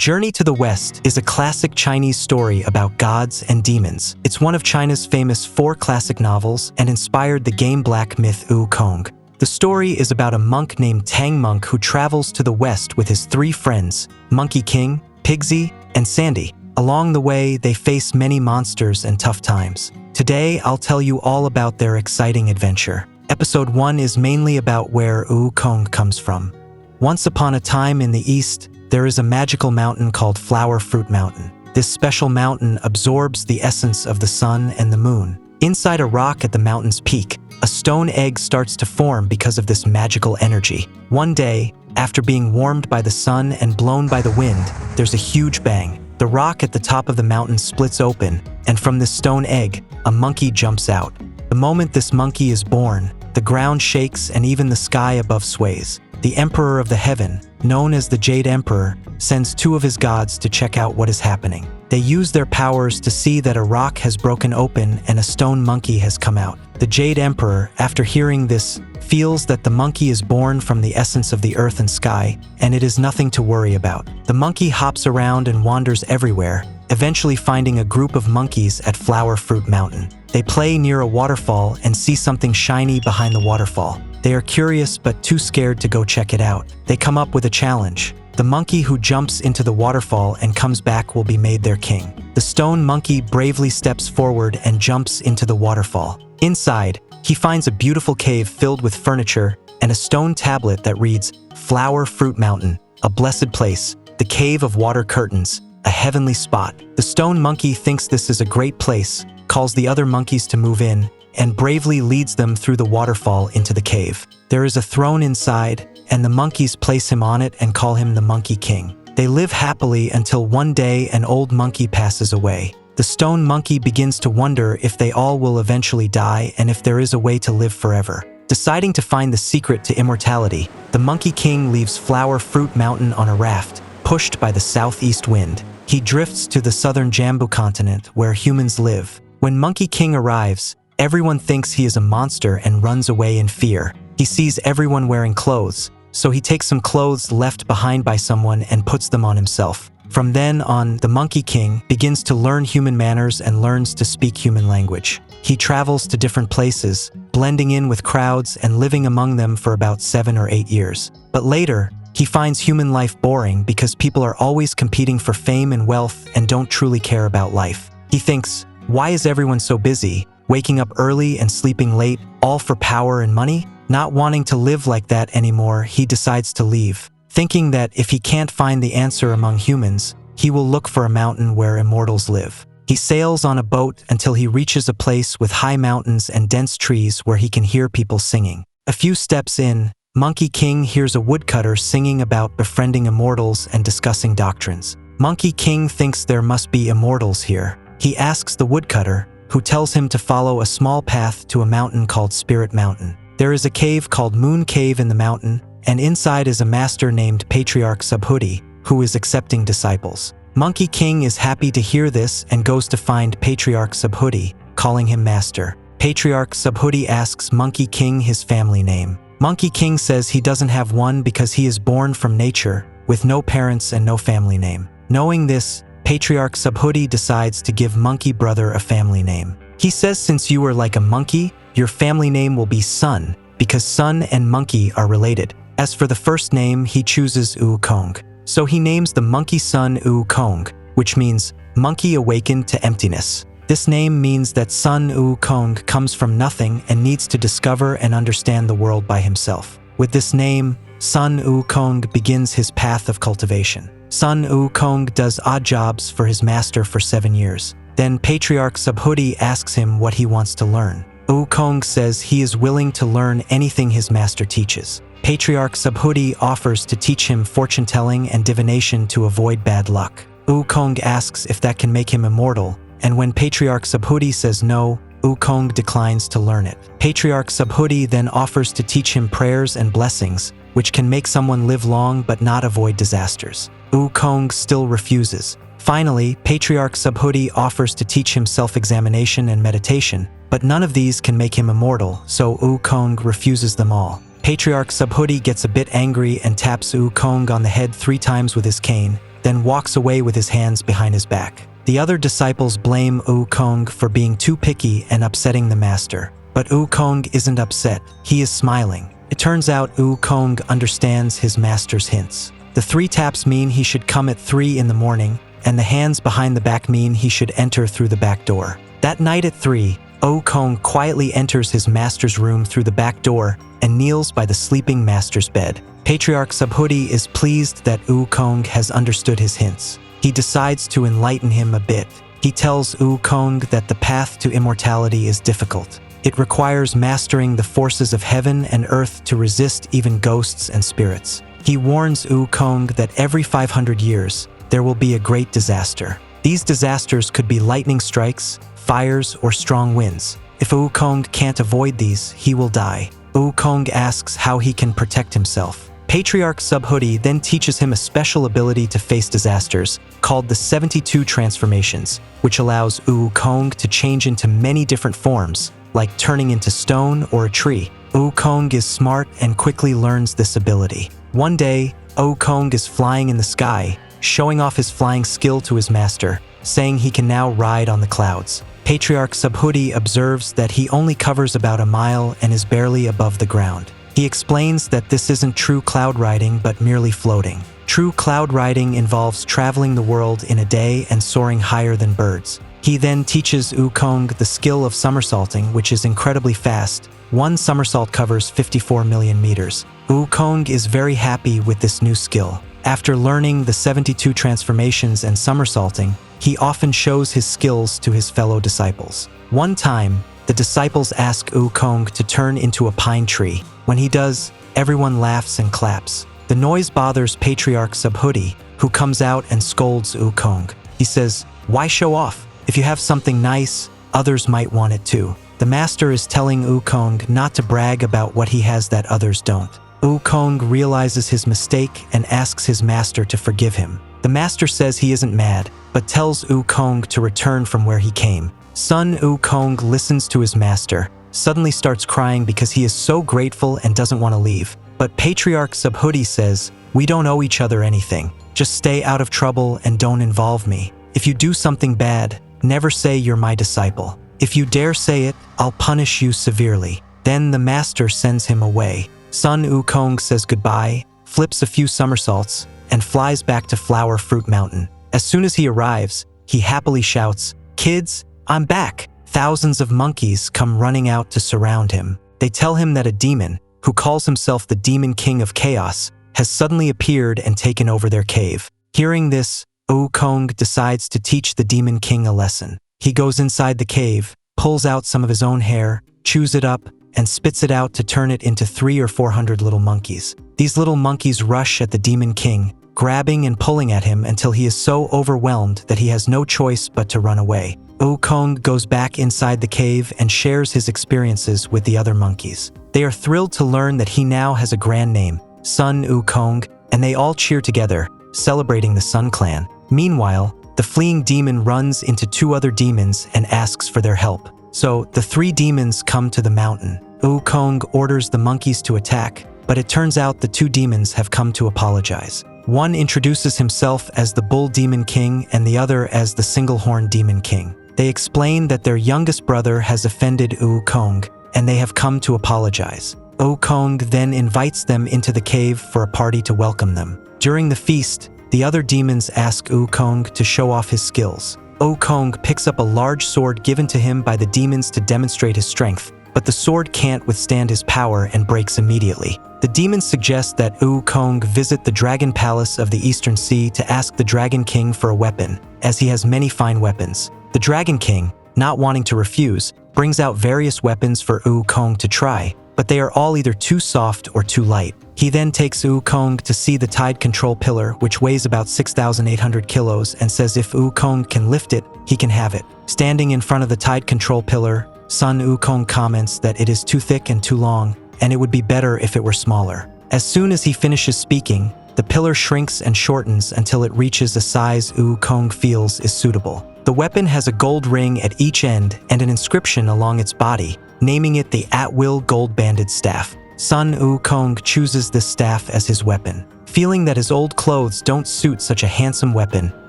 Journey to the West is a classic Chinese story about gods and demons. It's one of China's famous 4 classic novels and inspired the game Black myth Wukong. The story is about a monk named Tang Monk who travels to the West with his 3 friends, Monkey King, Pigsy, and Sandy. Along the way, they face many monsters and tough times. Today, I'll tell you all about their exciting adventure. Episode 1 is mainly about where Wukong comes from. Once upon a time in the East, there is a magical mountain called Flower Fruit Mountain. This special mountain absorbs the essence of the sun and the moon. Inside a rock at the mountain's peak, a stone egg starts to form because of this magical energy. One day, after being warmed by the sun and blown by the wind, there's a huge bang. The rock at the top of the mountain splits open, and from this stone egg, a monkey jumps out. The moment this monkey is born, the ground shakes and even the sky above sways. The Emperor of the Heaven, known as the Jade Emperor, sends 2 of his gods to check out what is happening. They use their powers to see that a rock has broken open and a stone monkey has come out. The Jade Emperor, after hearing this, feels that the monkey is born from the essence of the earth and sky, and it is nothing to worry about. The monkey hops around and wanders everywhere, eventually finding a group of monkeys at Flower Fruit Mountain. They play near a waterfall and see something shiny behind the waterfall. They are curious but too scared to go check it out. They come up with a challenge. The monkey who jumps into the waterfall and comes back will be made their king. The stone monkey bravely steps forward and jumps into the waterfall. Inside, he finds a beautiful cave filled with furniture and a stone tablet that reads, Flower Fruit Mountain, a blessed place, the cave of water curtains, a heavenly spot. The stone monkey thinks this is a great place, calls the other monkeys to move in, and bravely leads them through the waterfall into the cave. There is a throne inside, and the monkeys place him on it and call him the Monkey King. They live happily until one day an old monkey passes away. The stone monkey begins to wonder if they all will eventually die and if there is a way to live forever. Deciding to find the secret to immortality, the Monkey King leaves Flower Fruit Mountain on a raft, pushed by the southeast wind. He drifts to the southern Jambu continent where humans live. When Monkey King arrives, everyone thinks he is a monster and runs away in fear. He sees everyone wearing clothes, so he takes some clothes left behind by someone and puts them on himself. From then on, the Monkey King begins to learn human manners and learns to speak human language. He travels to different places, blending in with crowds and living among them for about 7 or 8 years. But later, he finds human life boring because people are always competing for fame and wealth and don't truly care about life. He thinks, why is everyone so busy? Waking up early and sleeping late, all for power and money? Not wanting to live like that anymore, he decides to leave, thinking that if he can't find the answer among humans, he will look for a mountain where immortals live. He sails on a boat until he reaches a place with high mountains and dense trees where he can hear people singing. A few steps in, Monkey King hears a woodcutter singing about befriending immortals and discussing doctrines. Monkey King thinks there must be immortals here. He asks the woodcutter, who tells him to follow a small path to a mountain called Spirit Mountain. There is a cave called Moon Cave in the mountain, and inside is a master named Patriarch Subhuti, who is accepting disciples. Monkey King is happy to hear this and goes to find Patriarch Subhuti, calling him master. Patriarch Subhuti asks Monkey King his family name. Monkey King says he doesn't have one because he is born from nature, with no parents and no family name. Knowing this, Patriarch Subhuti decides to give Monkey Brother a family name. He says since you are like a monkey, your family name will be Sun, because sun and monkey are related. As for the first name, he chooses Wukong. So he names the monkey son Wukong, which means monkey awakened to emptiness. This name means that Sun Wukong comes from nothing and needs to discover and understand the world by himself. With this name, Sun Wukong begins his path of cultivation. Sun Wukong does odd jobs for his master for 7 years. Then Patriarch Subhuti asks him what he wants to learn. Wukong says he is willing to learn anything his master teaches. Patriarch Subhuti offers to teach him fortune-telling and divination to avoid bad luck. Wukong asks if that can make him immortal, and when Patriarch Subhuti says no, Wukong declines to learn it. Patriarch Subhuti then offers to teach him prayers and blessings, which can make someone live long but not avoid disasters. Wukong still refuses. Finally, Patriarch Subhuti offers to teach him self-examination and meditation, but none of these can make him immortal, so Wukong refuses them all. Patriarch Subhuti gets a bit angry and taps Wukong on the head 3 times with his cane, then walks away with his hands behind his back. The other disciples blame Wukong for being too picky and upsetting the master. But Wukong isn't upset, he is smiling. It turns out Wukong understands his master's hints. The 3 taps mean he should come at 3 in the morning, and the hands behind the back mean he should enter through the back door. That night at 3, Wukong quietly enters his master's room through the back door and kneels by the sleeping master's bed. Patriarch Subhuti is pleased that Wukong has understood his hints. He decides to enlighten him a bit. He tells Wukong that the path to immortality is difficult. It requires mastering the forces of heaven and earth to resist even ghosts and spirits. He warns Wukong that every 500 years, there will be a great disaster. These disasters could be lightning strikes, fires, or strong winds. If Wukong can't avoid these, he will die. Wukong asks how he can protect himself. Patriarch Subhuti then teaches him a special ability to face disasters, called the 72 Transformations, which allows Wukong to change into many different forms, like turning into stone or a tree. Wukong is smart and quickly learns this ability. One day, Wukong is flying in the sky, showing off his flying skill to his master, saying he can now ride on the clouds. Patriarch Subhuti observes that he only covers about a mile and is barely above the ground. He explains that this isn't true cloud riding but merely floating. True cloud riding involves traveling the world in a day and soaring higher than birds. He then teaches Wukong the skill of somersaulting, which is incredibly fast. One somersault covers 54 million meters. Wukong is very happy with this new skill. After learning the 72 transformations and somersaulting, he often shows his skills to his fellow disciples. One time, the disciples ask Wukong to turn into a pine tree. When he does, everyone laughs and claps. The noise bothers Patriarch Subhuti, who comes out and scolds Wukong. He says, "Why show off? If you have something nice, others might want it too." The master is telling Wukong not to brag about what he has that others don't. Wukong realizes his mistake and asks his master to forgive him. The master says he isn't mad, but tells Wukong to return from where he came. Son Wukong listens to his master, suddenly starts crying because he is so grateful and doesn't want to leave. But Patriarch Subhuti says, "We don't owe each other anything. Just stay out of trouble and don't involve me. If you do something bad, never say you're my disciple. If you dare say it, I'll punish you severely." Then the master sends him away. Son Wukong says goodbye, flips a few somersaults, and flies back to Flower Fruit Mountain. As soon as he arrives, he happily shouts, "Kids, I'm back!" Thousands of monkeys come running out to surround him. They tell him that a demon, who calls himself the Demon King of Chaos, has suddenly appeared and taken over their cave. Hearing this, Wukong decides to teach the Demon King a lesson. He goes inside the cave, pulls out some of his own hair, chews it up, and spits it out to turn it into 300 or 400 little monkeys. These little monkeys rush at the Demon King, grabbing and pulling at him until he is so overwhelmed that he has no choice but to run away. Wukong goes back inside the cave and shares his experiences with the other monkeys. They are thrilled to learn that he now has a grand name, Sun Wukong, and they all cheer together, celebrating the Sun Clan. Meanwhile, the fleeing demon runs into 2 other demons and asks for their help. So, the 3 demons come to the mountain. Wukong orders the monkeys to attack, but it turns out the 2 demons have come to apologize. One introduces himself as the Bull Demon King and the other as the Single-Horn Demon King. They explain that their youngest brother has offended Wukong, and they have come to apologize. Wukong then invites them into the cave for a party to welcome them. During the feast, the other demons ask Wukong to show off his skills. Wukong picks up a large sword given to him by the demons to demonstrate his strength, but the sword can't withstand his power and breaks immediately. The demons suggest that Wukong visit the Dragon Palace of the Eastern Sea to ask the Dragon King for a weapon, as he has many fine weapons. The Dragon King, not wanting to refuse, brings out various weapons for Wukong to try, but they are all either too soft or too light. He then takes Wukong to see the tide control pillar, which weighs about 6,800 kilos, and says if Wukong can lift it, he can have it. Standing in front of the tide control pillar, Sun Wukong comments that it is too thick and too long, and it would be better if it were smaller. As soon as he finishes speaking, the pillar shrinks and shortens until it reaches a size Wukong feels is suitable. The weapon has a gold ring at each end and an inscription along its body, naming it the At-Will Gold-Banded Staff. Sun Wukong chooses this staff as his weapon. Feeling that his old clothes don't suit such a handsome weapon,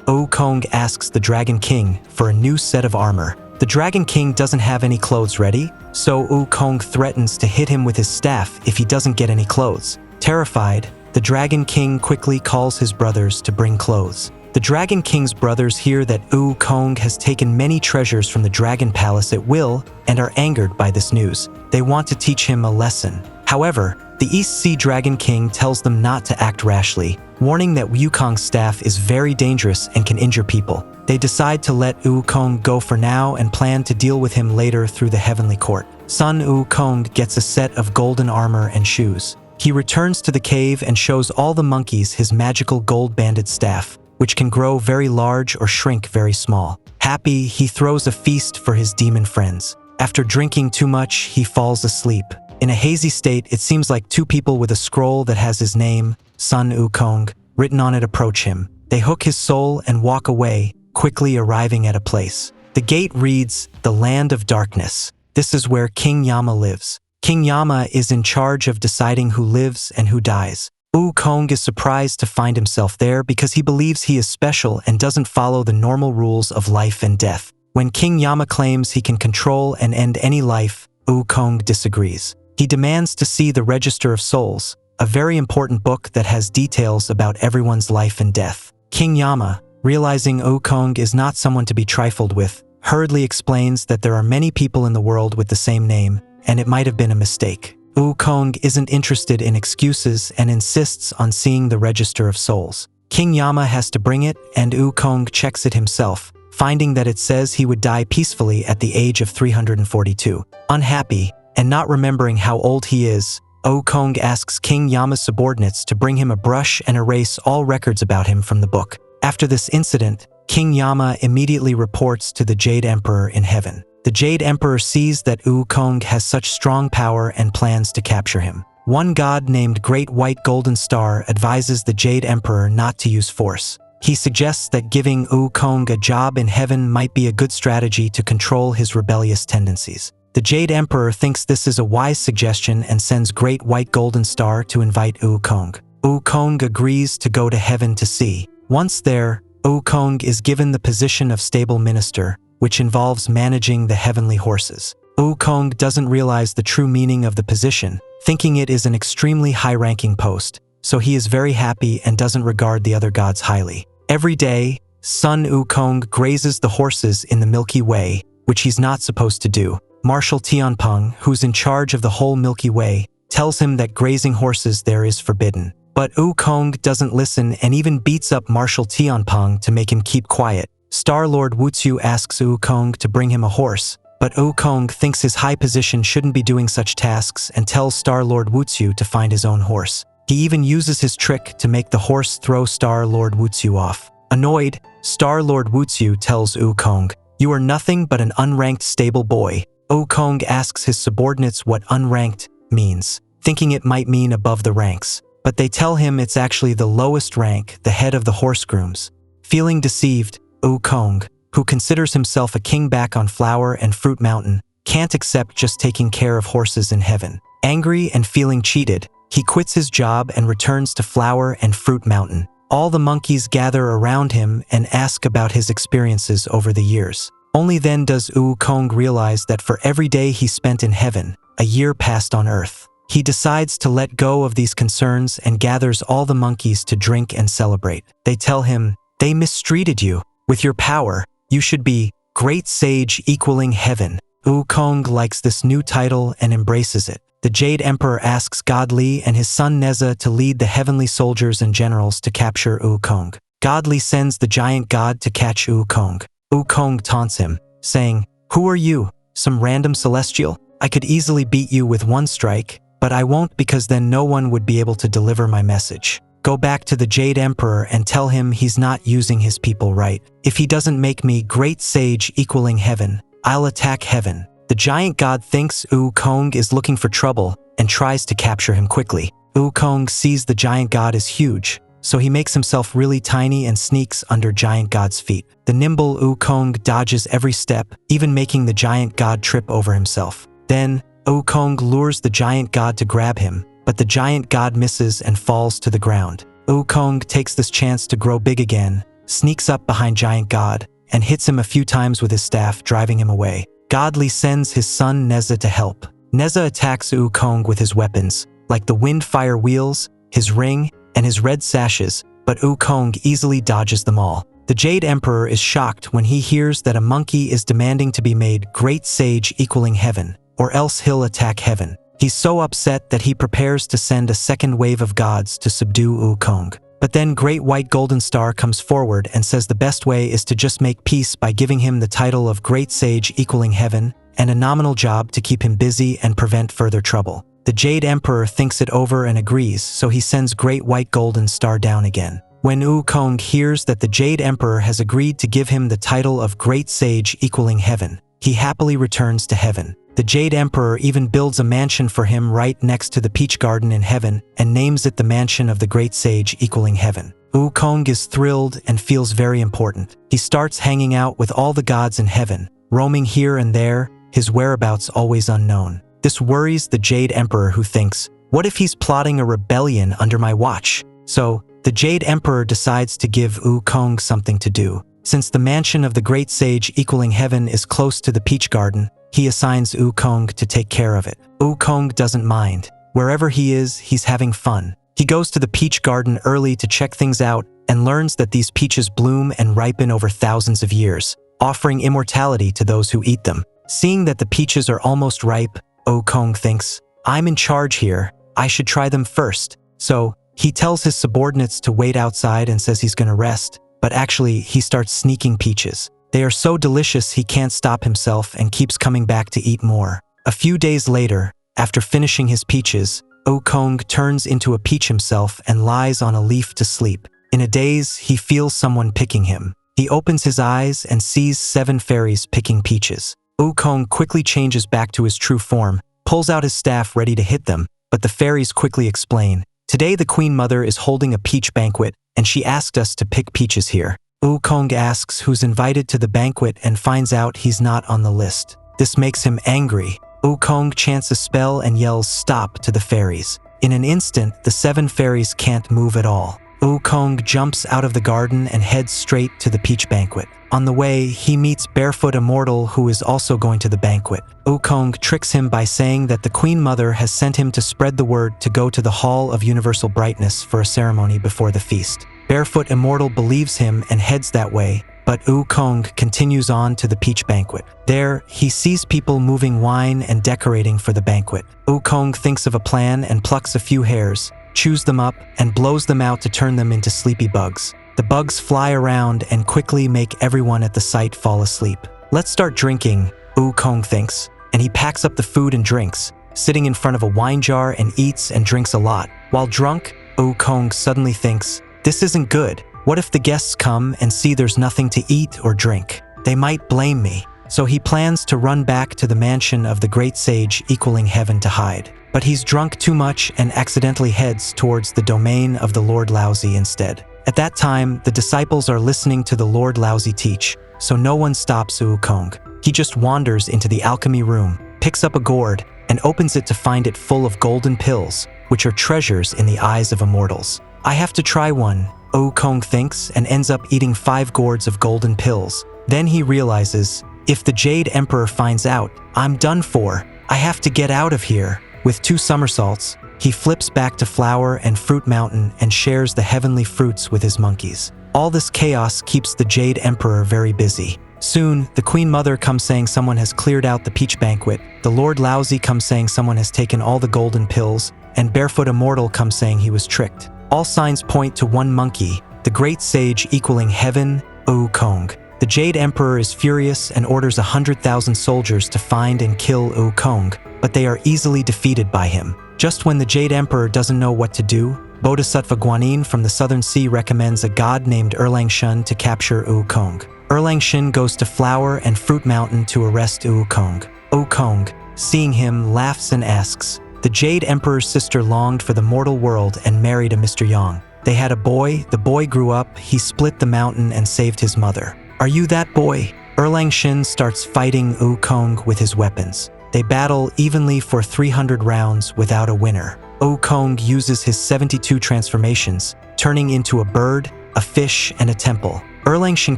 Wukong asks the Dragon King for a new set of armor. The Dragon King doesn't have any clothes ready, so Wukong threatens to hit him with his staff if he doesn't get any clothes. Terrified, the Dragon King quickly calls his brothers to bring clothes. The Dragon King's brothers hear that Wukong has taken many treasures from the Dragon Palace at will and are angered by this news. They want to teach him a lesson. However, the East Sea Dragon King tells them not to act rashly, warning that Wukong's staff is very dangerous and can injure people. They decide to let Wukong go for now and plan to deal with him later through the Heavenly Court. Sun Wukong gets a set of golden armor and shoes. He returns to the cave and shows all the monkeys his magical gold-banded staff, which can grow very large or shrink very small. Happy, he throws a feast for his demon friends. After drinking too much, he falls asleep. In a hazy state, it seems like two people with a scroll that has his name, Sun Wukong, written on it approach him. They hook his soul and walk away, quickly arriving at a place. The gate reads, "The Land of Darkness." This is where King Yama lives. King Yama is in charge of deciding who lives and who dies. Wukong is surprised to find himself there because he believes he is special and doesn't follow the normal rules of life and death. When King Yama claims he can control and end any life, Wukong disagrees. He demands to see the Register of Souls, a very important book that has details about everyone's life and death. King Yama, realizing Wukong is not someone to be trifled with, hurriedly explains that there are many people in the world with the same name, and it might have been a mistake. Wukong isn't interested in excuses and insists on seeing the Register of Souls. King Yama has to bring it, and Wukong checks it himself, finding that it says he would die peacefully at the age of 342. Unhappy, and not remembering how old he is, Wukong asks King Yama's subordinates to bring him a brush and erase all records about him from the book. After this incident, King Yama immediately reports to the Jade Emperor in heaven. The Jade Emperor sees that Wukong has such strong power and plans to capture him. One god named Great White Golden Star advises the Jade Emperor not to use force. He suggests that giving Wukong a job in heaven might be a good strategy to control his rebellious tendencies. The Jade Emperor thinks this is a wise suggestion and sends Great White Golden Star to invite Wukong. Wukong agrees to go to heaven to see. Once there, Wukong is given the position of stable minister, which involves managing the heavenly horses. Wukong doesn't realize the true meaning of the position, thinking it is an extremely high-ranking post, so he is very happy and doesn't regard the other gods highly. Every day, Sun Wukong grazes the horses in the Milky Way, which he's not supposed to do. Marshal Tianpeng, who's in charge of the whole Milky Way, tells him that grazing horses there is forbidden. But Wukong doesn't listen and even beats up Marshal Tianpeng to make him keep quiet. Star-Lord Wutsu asks Wukong to bring him a horse, but Wukong thinks his high position shouldn't be doing such tasks and tells Star-Lord Wutsu to find his own horse. He even uses his trick to make the horse throw Star-Lord Wutsu off. Annoyed, Star-Lord Wutsu tells Wukong, "You are nothing but an unranked stable boy." Wukong asks his subordinates what unranked means, thinking it might mean above the ranks. But they tell him it's actually the lowest rank, the head of the horse grooms. Feeling deceived, Wukong, who considers himself a king back on Flower and Fruit Mountain, can't accept just taking care of horses in heaven. Angry and feeling cheated, he quits his job and returns to Flower and Fruit Mountain. All the monkeys gather around him and ask about his experiences over the years. Only then does Wukong realize that for every day he spent in heaven, a year passed on Earth. He decides to let go of these concerns and gathers all the monkeys to drink and celebrate. They tell him, "They mistreated you. With your power, you should be Great Sage equaling heaven." Wukong likes this new title and embraces it. The Jade Emperor asks God Li and his son Neza to lead the heavenly soldiers and generals to capture Wukong. God Li sends the giant god to catch Wukong. Wukong taunts him, saying, "Who are you? Some random celestial? I could easily beat you with one strike, but I won't because then no one would be able to deliver my message. Go back to the Jade Emperor and tell him he's not using his people right. If he doesn't make me Great Sage equaling heaven, I'll attack heaven." The giant god thinks Wukong is looking for trouble and tries to capture him quickly. Wukong sees the giant god is huge, so he makes himself really tiny and sneaks under giant god's feet. The nimble Wukong dodges every step, even making the giant god trip over himself. Then, Wukong lures the giant god to grab him, but the giant god misses and falls to the ground. Wukong takes this chance to grow big again, sneaks up behind Giant God, and hits him a few times with his staff, driving him away. God Li sends his son Neza to help. Neza attacks Wukong with his weapons, like the wind-fire wheels, his ring, and his red sashes, but Wukong easily dodges them all. The Jade Emperor is shocked when he hears that a monkey is demanding to be made Great Sage equaling heaven, or else he'll attack heaven. He's so upset that he prepares to send a second wave of gods to subdue Wukong. But then Great White Golden Star comes forward and says the best way is to just make peace by giving him the title of Great Sage equaling heaven and a nominal job to keep him busy and prevent further trouble. The Jade Emperor thinks it over and agrees, so he sends Great White Golden Star down again. When Wukong hears that the Jade Emperor has agreed to give him the title of Great Sage equaling heaven, he happily returns to heaven. The Jade Emperor even builds a mansion for him right next to the Peach Garden in heaven and names it the Mansion of the Great Sage equaling heaven. Wukong is thrilled and feels very important. He starts hanging out with all the gods in heaven, roaming here and there, his whereabouts always unknown. This worries the Jade Emperor, who thinks, what if he's plotting a rebellion under my watch? So, the Jade Emperor decides to give Wukong something to do. Since the Mansion of the Great Sage equaling heaven is close to the Peach Garden, he assigns Wukong to take care of it. Wukong doesn't mind. Wherever he is, he's having fun. He goes to the Peach Garden early to check things out and learns that these peaches bloom and ripen over thousands of years, offering immortality to those who eat them. Seeing that the peaches are almost ripe, Wukong thinks, I'm in charge here, I should try them first. So, he tells his subordinates to wait outside and says he's gonna rest, but actually he starts sneaking peaches. They are so delicious he can't stop himself and keeps coming back to eat more. A few days later, after finishing his peaches, Wukong turns into a peach himself and lies on a leaf to sleep. In a daze, he feels someone picking him. He opens his eyes and sees 7 fairies picking peaches. Wukong quickly changes back to his true form, pulls out his staff ready to hit them, but the fairies quickly explain, today the Queen Mother is holding a peach banquet and she asked us to pick peaches here. Wukong asks who's invited to the banquet and finds out he's not on the list. This makes him angry. Wukong chants a spell and yells stop to the fairies. In an instant, the 7 fairies can't move at all. Wukong jumps out of the garden and heads straight to the peach banquet. On the way, he meets Barefoot Immortal, who is also going to the banquet. Wukong tricks him by saying that the Queen Mother has sent him to spread the word to go to the Hall of Universal Brightness for a ceremony before the feast. Barefoot Immortal believes him and heads that way, but Wukong continues on to the peach banquet. There, he sees people moving wine and decorating for the banquet. Wukong thinks of a plan and plucks a few hairs, chews them up, and blows them out to turn them into sleepy bugs. The bugs fly around and quickly make everyone at the site fall asleep. Let's start drinking, Wukong thinks, and he packs up the food and drinks, sitting in front of a wine jar and eats and drinks a lot. While drunk, Wukong suddenly thinks, this isn't good. What if the guests come and see there's nothing to eat or drink? They might blame me. So he plans to run back to the mansion of the Great Sage equaling heaven to hide. But he's drunk too much and accidentally heads towards the domain of the Lord Laozi instead. At that time, the disciples are listening to the Lord Laozi teach, so no one stops Wukong. He just wanders into the alchemy room, picks up a gourd, and opens it to find it full of golden pills, which are treasures in the eyes of immortals. I have to try one, Wukong thinks, and ends up eating 5 gourds of golden pills. Then he realizes, if the Jade Emperor finds out, I'm done for. I have to get out of here. With 2 somersaults, he flips back to Flower and Fruit Mountain and shares the heavenly fruits with his monkeys. All this chaos keeps the Jade Emperor very busy. Soon, the Queen Mother comes saying someone has cleared out the peach banquet, the Lord Laozi comes saying someone has taken all the golden pills, and Barefoot Immortal comes saying he was tricked. All signs point to one monkey, the Great Sage equaling heaven, Wukong. The Jade Emperor is furious and orders 100,000 soldiers to find and kill Wukong, but they are easily defeated by him. Just when the Jade Emperor doesn't know what to do, Bodhisattva Guanyin from the Southern Sea recommends a god named Erlangshun to capture Wukong. Erlangshun goes to Flower and Fruit Mountain to arrest Wukong. Wukong, seeing him, laughs and asks, the Jade Emperor's sister longed for the mortal world and married a Mr. Yang. They had a boy, the boy grew up, he split the mountain and saved his mother. Are you that boy? Erlangshun starts fighting Wukong with his weapons. They battle evenly for 300 rounds without a winner. Wukong uses his 72 transformations, turning into a bird, a fish, and a temple. Erlang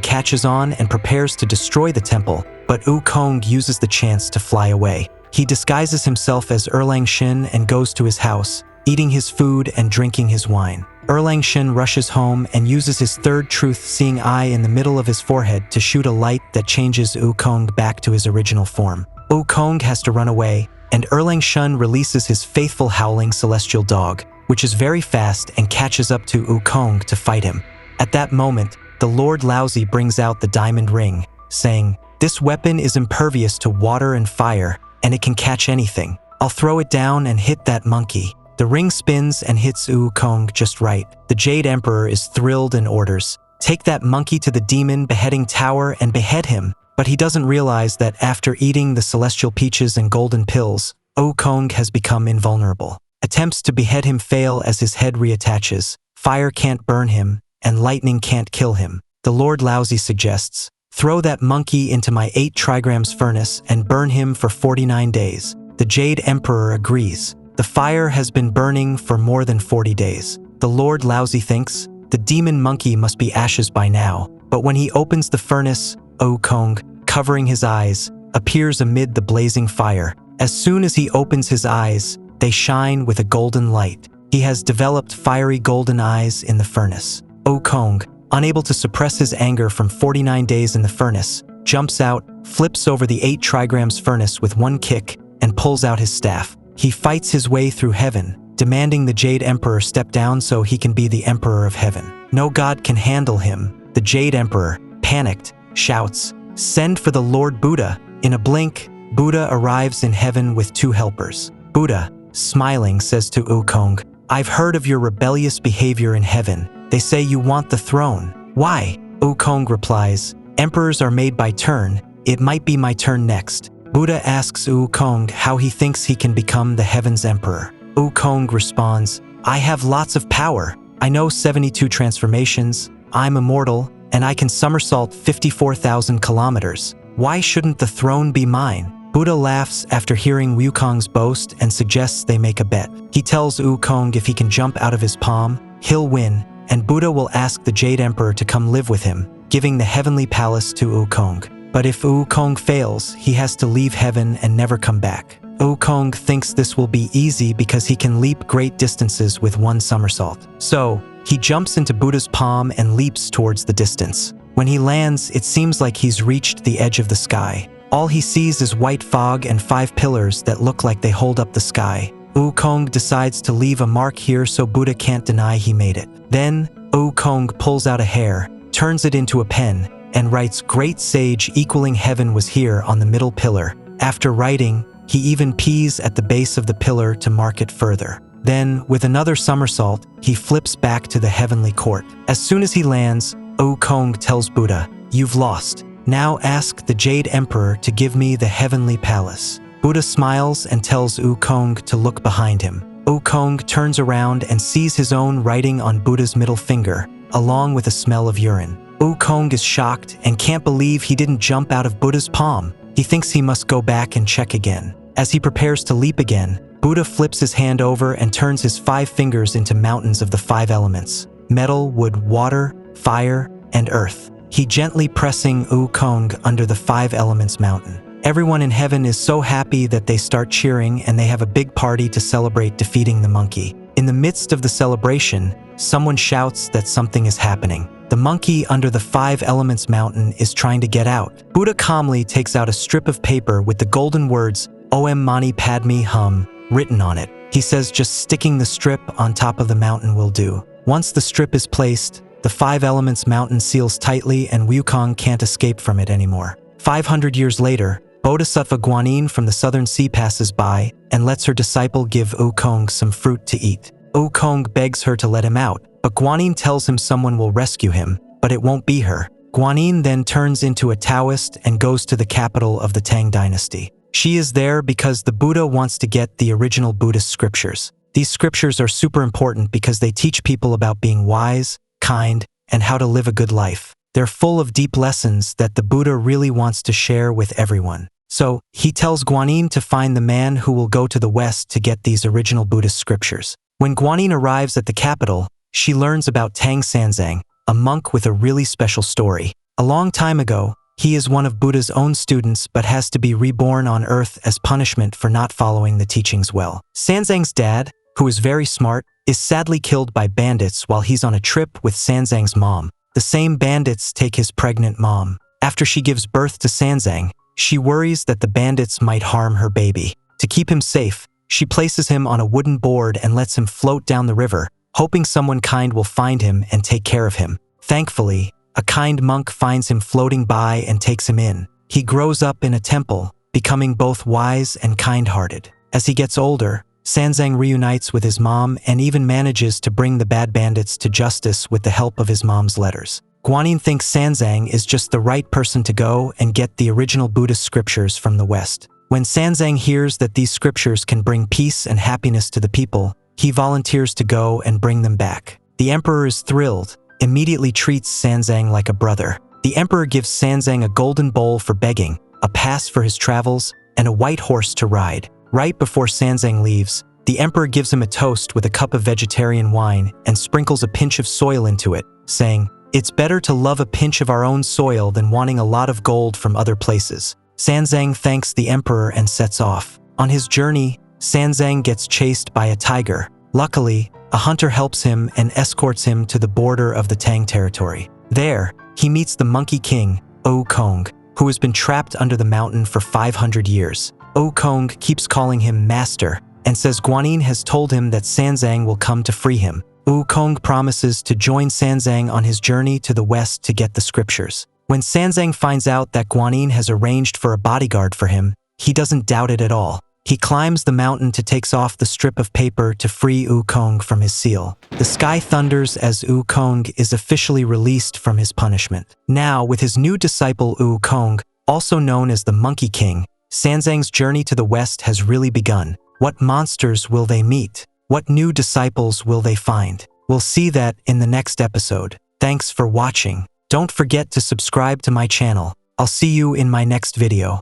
catches on and prepares to destroy the temple, but Wukong uses the chance to fly away. He disguises himself as Erlang and goes to his house, eating his food and drinking his wine. Erlang rushes home and uses his third truth-seeing eye in the middle of his forehead to shoot a light that changes Wukong back to his original form. Wukong has to run away, and Erlang releases his faithful howling celestial dog, which is very fast and catches up to Wukong to fight him. At that moment, the Lord Laozi brings out the diamond ring, saying, "This weapon is impervious to water and fire, and it can catch anything. I'll throw it down and hit that monkey." The ring spins and hits Wukong just right. The Jade Emperor is thrilled and orders, "Take that monkey to the demon beheading tower and behead him." But he doesn't realize that after eating the celestial peaches and golden pills, Wukong has become invulnerable. Attempts to behead him fail as his head reattaches. Fire can't burn him, and lightning can't kill him. The Lord Laozi suggests, "Throw that monkey into my 8 trigrams furnace and burn him for 49 days. The Jade Emperor agrees. The fire has been burning for more than 40 days. The Lord Laozi thinks, the demon monkey must be ashes by now. But when he opens the furnace, Wukong, covering his eyes, appears amid the blazing fire. As soon as he opens his eyes, they shine with a golden light. He has developed fiery golden eyes in the furnace. Wukong, unable to suppress his anger from 49 days in the furnace, jumps out, flips over the 8 trigrams furnace with one kick, and pulls out his staff. He fights his way through heaven, demanding the Jade Emperor step down so he can be the Emperor of Heaven. No god can handle him. The Jade Emperor, panicked, shouts, "Send for the Lord Buddha." In a blink, Buddha arrives in heaven with 2 helpers. Buddha, smiling, says to Wukong, "I've heard of your rebellious behavior in heaven. They say you want the throne. Why?" Wukong replies, "Emperors are made by turn. It might be my turn next." Buddha asks Wukong how he thinks he can become the heaven's emperor. Wukong responds, "I have lots of power. I know 72 transformations. I'm immortal, and I can somersault 54,000 kilometers. Why shouldn't the throne be mine?" Buddha laughs after hearing Wukong's boast and suggests they make a bet. He tells Wukong if he can jump out of his palm, he'll win, and Buddha will ask the Jade Emperor to come live with him, giving the heavenly palace to Wukong. But if Wukong fails, he has to leave heaven and never come back. Wukong thinks this will be easy because he can leap great distances with one somersault. So, he jumps into Buddha's palm and leaps towards the distance. When he lands, it seems like he's reached the edge of the sky. All he sees is white fog and 5 pillars that look like they hold up the sky. Wukong decides to leave a mark here so Buddha can't deny he made it. Then, Wukong pulls out a hair, turns it into a pen, and writes "Great Sage equaling heaven was here" on the middle pillar. After writing, he even pees at the base of the pillar to mark it further. Then, with another somersault, he flips back to the heavenly court. As soon as he lands, Wukong tells Buddha, "You've lost. Now ask the Jade Emperor to give me the heavenly palace." Buddha smiles and tells Wukong to look behind him. Wukong turns around and sees his own writing on Buddha's middle finger, along with a smell of urine. Wukong is shocked and can't believe he didn't jump out of Buddha's palm. He thinks he must go back and check again. As he prepares to leap again, Buddha flips his hand over and turns his 5 fingers into mountains of the 5 elements: metal, wood, water, fire, and earth. He gently pressing Wukong under the 5 elements mountain. Everyone in heaven is so happy that they start cheering and they have a big party to celebrate defeating the monkey. In the midst of the celebration, someone shouts that something is happening. The monkey under the 5 elements mountain is trying to get out. Buddha calmly takes out a strip of paper with the golden words Om Mani Padme Hum written on it. He says just sticking the strip on top of the mountain will do. Once the strip is placed, the 5 elements mountain seals tightly and Wukong can't escape from it anymore. 500 years later, Bodhisattva Guanyin from the southern sea passes by and lets her disciple give Wukong some fruit to eat. Wukong begs her to let him out, but Guanyin tells him someone will rescue him, but it won't be her. Guanyin then turns into a Taoist and goes to the capital of the Tang dynasty. She is there because the Buddha wants to get the original Buddhist scriptures. These scriptures are super important because they teach people about being wise, kind, and how to live a good life. They're full of deep lessons that the Buddha really wants to share with everyone. So, he tells Guanyin to find the man who will go to the west to get these original Buddhist scriptures. When Guanyin arrives at the capital, she learns about Tang Sanzang, a monk with a really special story. A long time ago, he is one of Buddha's own students but has to be reborn on Earth as punishment for not following the teachings well. Sanzang's dad, who is very smart, is sadly killed by bandits while he's on a trip with Sanzang's mom. The same bandits take his pregnant mom. After she gives birth to Sanzang, she worries that the bandits might harm her baby. To keep him safe, she places him on a wooden board and lets him float down the river, hoping someone kind will find him and take care of him. Thankfully, a kind monk finds him floating by and takes him in. He grows up in a temple, becoming both wise and kind-hearted. As he gets older, Sanzang reunites with his mom and even manages to bring the bad bandits to justice with the help of his mom's letters. Guanyin thinks Sanzang is just the right person to go and get the original Buddhist scriptures from the West. When Sanzang hears that these scriptures can bring peace and happiness to the people, he volunteers to go and bring them back. The emperor is thrilled, immediately treats Sanzang like a brother. The emperor gives Sanzang a golden bowl for begging, a pass for his travels, and a white horse to ride. Right before Sanzang leaves, the emperor gives him a toast with a cup of vegetarian wine and sprinkles a pinch of soil into it, saying, "It's better to love a pinch of our own soil than wanting a lot of gold from other places." Sanzang thanks the emperor and sets off. On his journey, Sanzang gets chased by a tiger. Luckily, a hunter helps him and escorts him to the border of the Tang territory. There, he meets the Monkey King, Wukong, who has been trapped under the mountain for 500 years. Wukong keeps calling him master and says Guanyin has told him that Sanzang will come to free him. Wukong promises to join Sanzang on his journey to the west to get the scriptures. When Sanzang finds out that Guanyin has arranged for a bodyguard for him, he doesn't doubt it at all. He climbs the mountain to take off the strip of paper to free Wukong from his seal. The sky thunders as Wukong is officially released from his punishment. Now, with his new disciple Wukong, also known as the Monkey King, Sanzang's journey to the west has really begun. What monsters will they meet? What new disciples will they find? We'll see that in the next episode. Thanks for watching. Don't forget to subscribe to my channel. I'll see you in my next video.